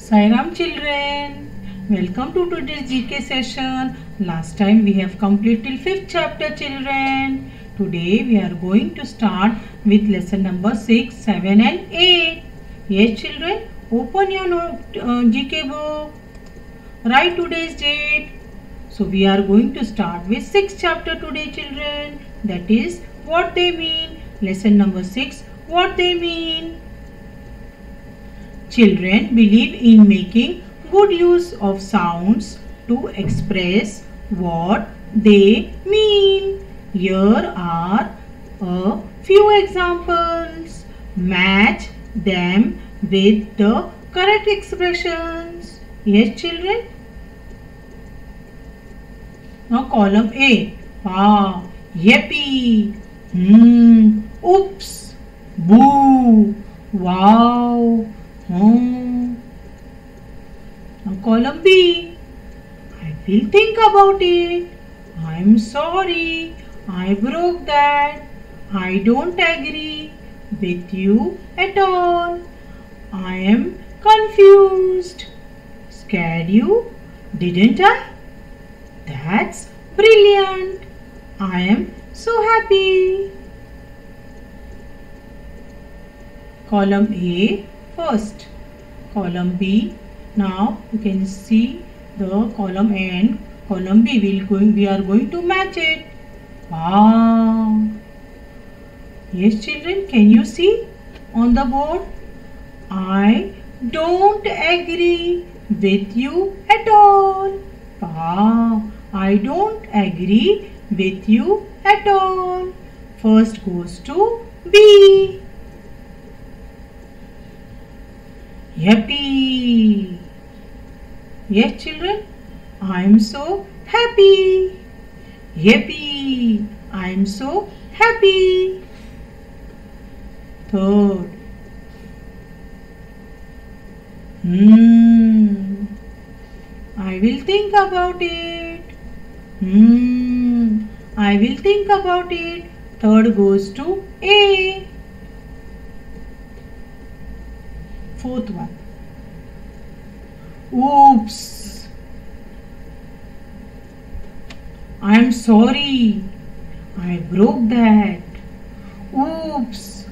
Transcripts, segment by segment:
Sairam children, welcome to today's GK session. Last time we have completed till 5th chapter children. Today we are going to start with lesson number 6, 7 and 8. Yes children, open your GK book. Write today's date. So we are going to start with 6th chapter today children. That is what they mean. Lesson number 6, what they mean. Children believe in making good use of sounds to express what they mean. Here are a few examples. Match them with the correct expressions. Yes, children? Now column A. Wow, yippee, oops, boo, wow. Now column B. I will think about it. I'm sorry. I broke that. I don't agree with you at all. I am confused. Scared you, didn't I? That's brilliant. I am so happy. Column A first. Column B. Now you can see the column A and column B. We are going to match it. Wow. Yes children, can you see on the board? I don't agree with you at all. Wow. I don't agree with you at all. First goes to B. Happy. Yes children, I am so happy. Happy. I am so happy. Third. I will think about it. I will think about it. Third goes to A. Fourth one. Oops. I am sorry. I broke that. Oops.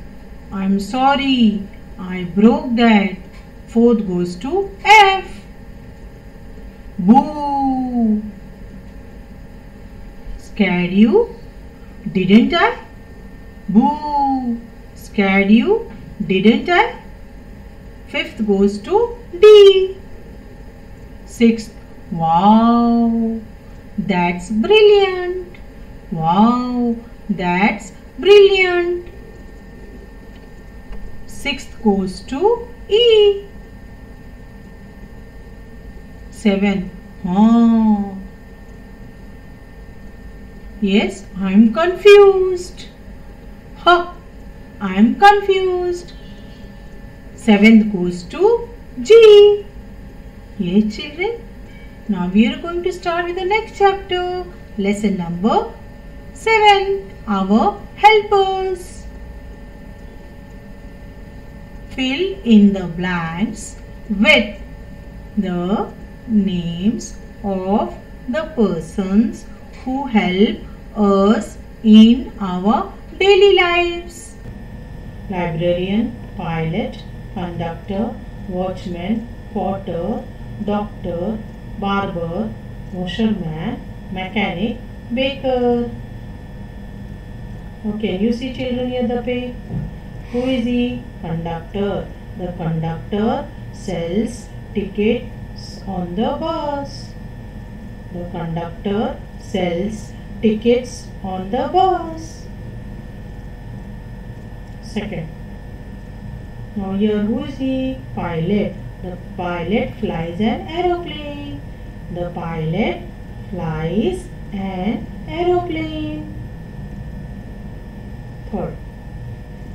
I am sorry. I broke that. Fourth goes to F. Boo. Scared you, didn't I? Boo. Scared you, didn't I? Fifth goes to D. Sixth, wow, that's brilliant. Wow, that's brilliant. Sixth goes to E. Seventh, yes, I'm confused. I'm confused. Seventh goes to G. Yes, children. Now we are going to start with the next chapter. Lesson number 7. Our helpers. Fill in the blanks with the names of the persons who help us in our daily lives. Librarian, pilot, conductor, watchman, porter, doctor, barber, washerman, mechanic, baker. Okay, you see children here the page. Who is he? Conductor. The conductor sells tickets on the bus. The conductor sells tickets on the bus. Second. Now here who is he? Pilot. The pilot flies an aeroplane. The pilot flies an aeroplane. Third.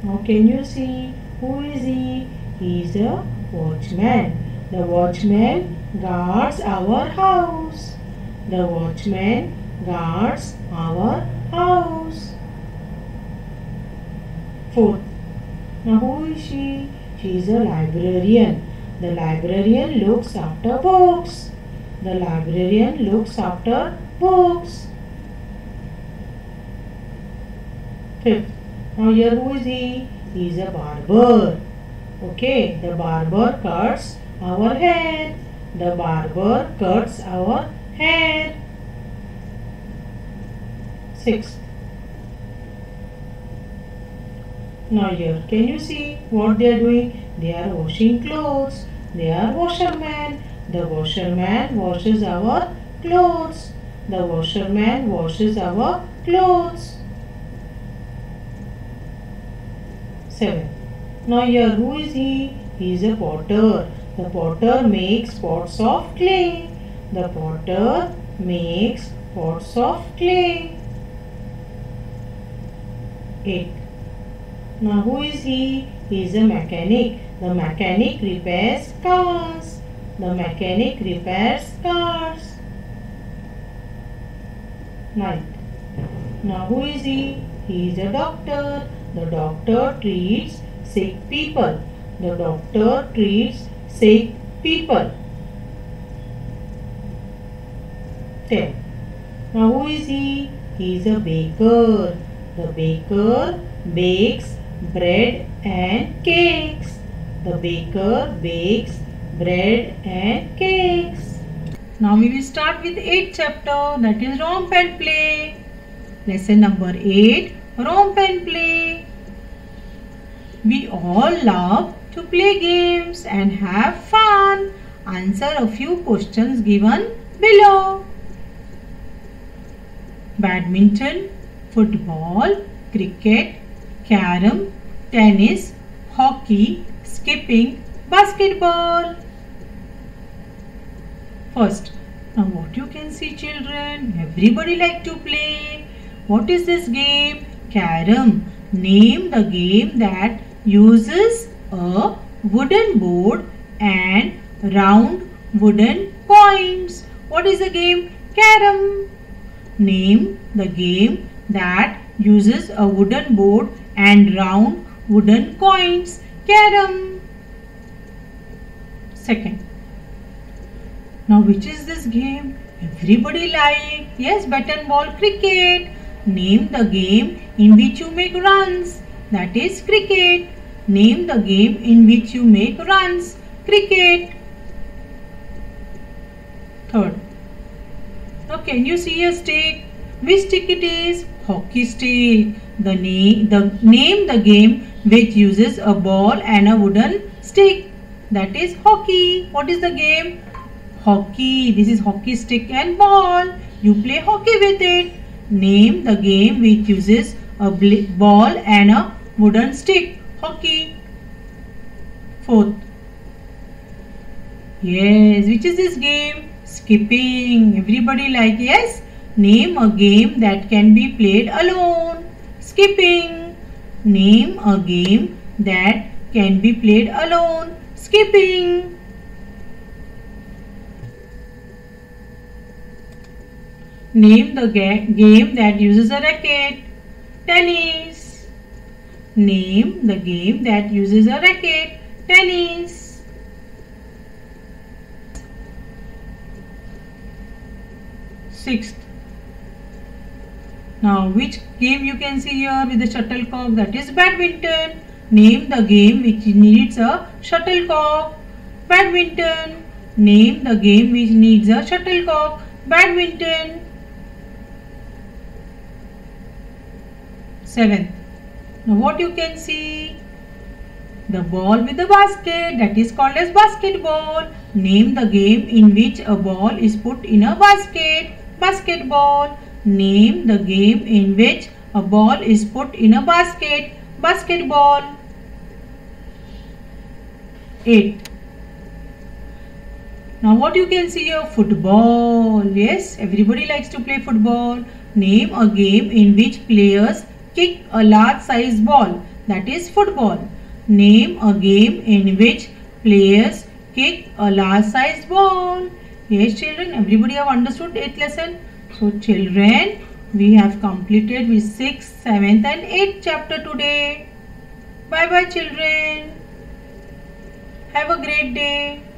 Now can you see who is he? He is a watchman. The watchman guards our house. The watchman guards our house. Fourth. Now who is she? She is a librarian. The librarian looks after books. The librarian looks after books. Fifth. Now here who is he? He is a barber. Okay, the barber cuts our hair. The barber cuts our hair. Sixth. Now here, can you see what they are doing? They are washing clothes. They are washerman. The washerman washes our clothes. The washerman washes our clothes. 7. Now here, who is he? He is a potter. The potter makes pots of clay. The potter makes pots of clay. 8. Now who is he? He is a mechanic. The mechanic repairs cars. The mechanic repairs cars. 9. Now who is he? He is a doctor. The doctor treats sick people. The doctor treats sick people. 10. Now who is he? He is a baker. The baker bakes bread and cakes. The baker bakes bread and cakes. Now we will start with 8th chapter, that is romp and play. Lesson number 8, romp and play. We all love to play games and have fun. Answer a few questions given below. Badminton, football, cricket, carom, tennis, hockey, skipping, basketball. First, now what you can see, children, everybody like to play. What is this game? Carom. Name the game that uses a wooden board and round wooden coins. What is the game? Carom. Name the game that uses a wooden board and round wooden coins. Carom. Second. Now which is this game? Everybody like. Yes, bat and ball, cricket. Name the game in which you make runs. That is cricket. Name the game in which you make runs. Cricket. Third. Now can you see a stick? Which stick it is? Hockey stick. Name the game which uses a ball and a wooden stick. That is hockey. What is the game? Hockey. This is hockey stick and ball. You play hockey with it. Name the game which uses a ball and a wooden stick. Hockey. Fourth. Yes, which is this game? Skipping. Everybody like, yes? Name a game that can be played alone. Skipping. Name a game that can be played alone. Skipping. Name the game that uses a racket. Tennis. Name the game that uses a racket. Tennis. Sixth. Now which game you can see here with the shuttlecock? That is badminton. Name the game which needs a shuttlecock. Badminton. Name the game which needs a shuttlecock. Badminton. 7th. Now what you can see? The ball with the basket, that is called as basketball. Name the game in which a ball is put in a basket. Basketball. Name the game in which a ball is put in a basket. Basketball. 8. Now what you can see here? Football. Yes, everybody likes to play football. Name a game in which players kick a large size ball. That is football. Name a game in which players kick a large size ball. Yes, children, everybody have understood 8th lesson. So children, we have completed with 6th, 7th and 8th chapter today. Bye bye children. Have a great day.